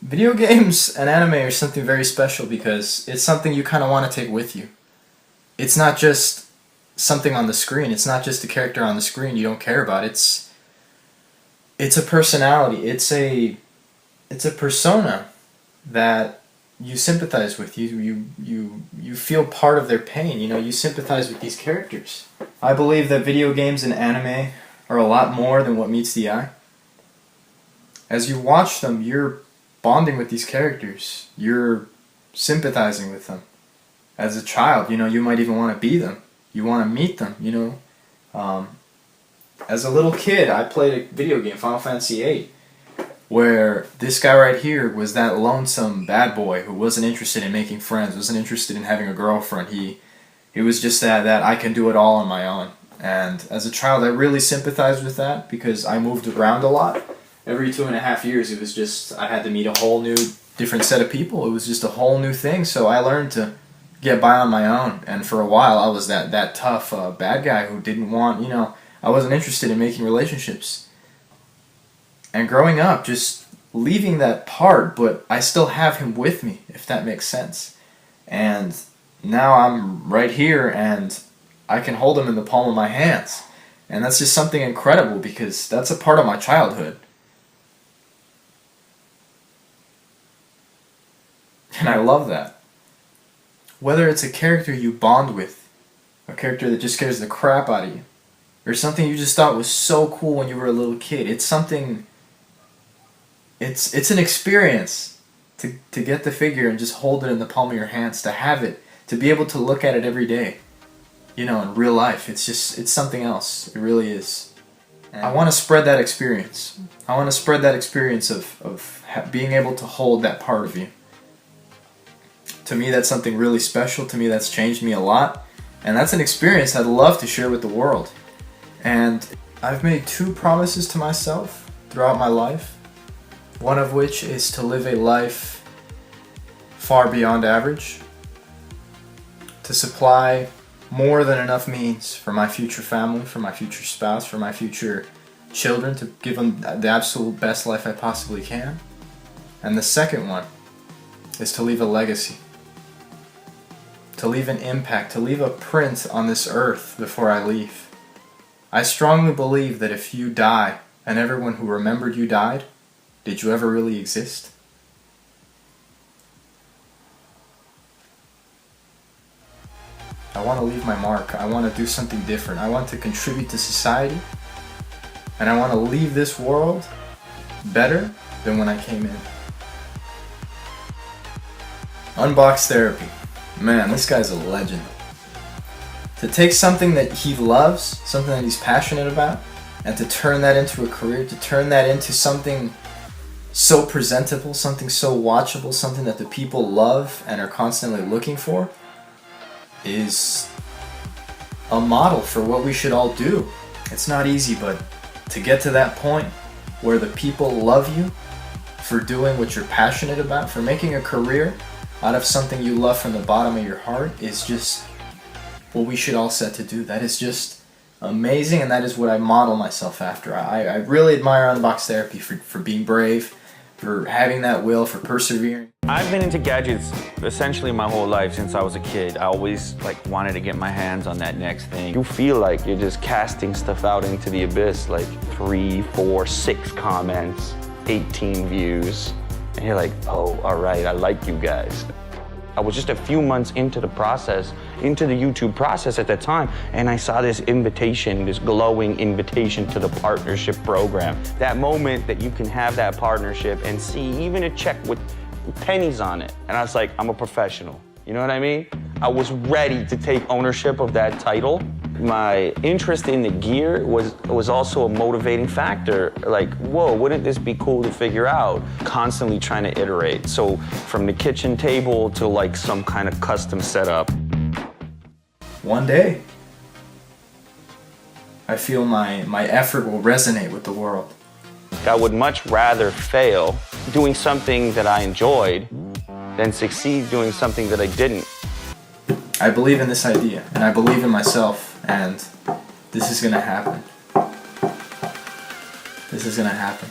Video games and anime are something very special because it's something you kind of want to take with you. It's not just something on the screen. It's not just a character on the screen you don't care about. It's a personality. It's a persona that you sympathize with. You feel part of their pain. You sympathize with these characters. I believe that video games and anime are a lot more than what meets the eye. As you watch them, you're bonding with these characters. You're sympathizing with them. As a child, you might even want to be them. You want to meet them, As a little kid, I played a video game, Final Fantasy VIII, where this guy right here was that lonesome bad boy who wasn't interested in making friends, wasn't interested in having a girlfriend. He was just that I can do it all on my own. And as a child, I really sympathized with that because I moved around a lot. Every 2.5 years, it was just, I had to meet a whole new, different set of people. It was just a whole new thing, so I learned to get by on my own. And for a while, I was that tough bad guy who didn't want, I wasn't interested in making relationships. And growing up, just leaving that part, but I still have him with me, if that makes sense. And now I'm right here, and I can hold him in the palm of my hands. And that's just something incredible because that's a part of my childhood. And I love that. Whether it's a character you bond with, a character that just scares the crap out of you, or something you just thought was so cool when you were a little kid, it's something, it's an experience to get the figure and just hold it in the palm of your hands, to have it, to be able to look at it every day, in real life. It's something else. It really is. And I want to spread that experience. I want to spread that experience of being able to hold that part of you. To me, that's something really special. To me, that's changed me a lot. And that's an experience I'd love to share with the world. And I've made 2 promises to myself throughout my life. One of which is to live a life far beyond average. To supply more than enough means for my future family, for my future spouse, for my future children, to give them the absolute best life I possibly can. And the second one is to leave a legacy. To leave an impact, to leave a print on this earth before I leave. I strongly believe that if you die, and everyone who remembered you died, did you ever really exist? I want to leave my mark. I want to do something different. I want to contribute to society. And I want to leave this world better than when I came in. UnboxTherapy. Man, this guy's a legend. To take something that he loves, something that he's passionate about, and to turn that into a career, to turn that into something so presentable, something so watchable, something that the people love and are constantly looking for, is a model for what we should all do. It's not easy, but to get to that point where the people love you for doing what you're passionate about, for making a career out of something you love from the bottom of your heart, is just what we should all set to do. That is just amazing, and that is what I model myself after. I really admire UnboxTherapy for being brave, for having that will, for persevering. I've been into gadgets essentially my whole life since I was a kid. I always wanted to get my hands on that next thing. You feel like you're just casting stuff out into the abyss, like 3, 4, 6 comments, 18 views. And you're like, oh, all right, I like you guys. I was just a few months into the process, into the YouTube process at that time, and I saw this invitation, this glowing invitation to the partnership program. That moment that you can have that partnership and see even a check with pennies on it. And I was like, I'm a professional. You know what I mean? I was ready to take ownership of that title. My interest in the gear was also a motivating factor. Like, whoa, wouldn't this be cool to figure out? Constantly trying to iterate. So from the kitchen table to some kind of custom setup. One day, I feel my effort will resonate with the world. I would much rather fail doing something that I enjoyed than succeed doing something that I didn't. I believe in this idea, and I believe in myself, and this is gonna happen. This is gonna happen.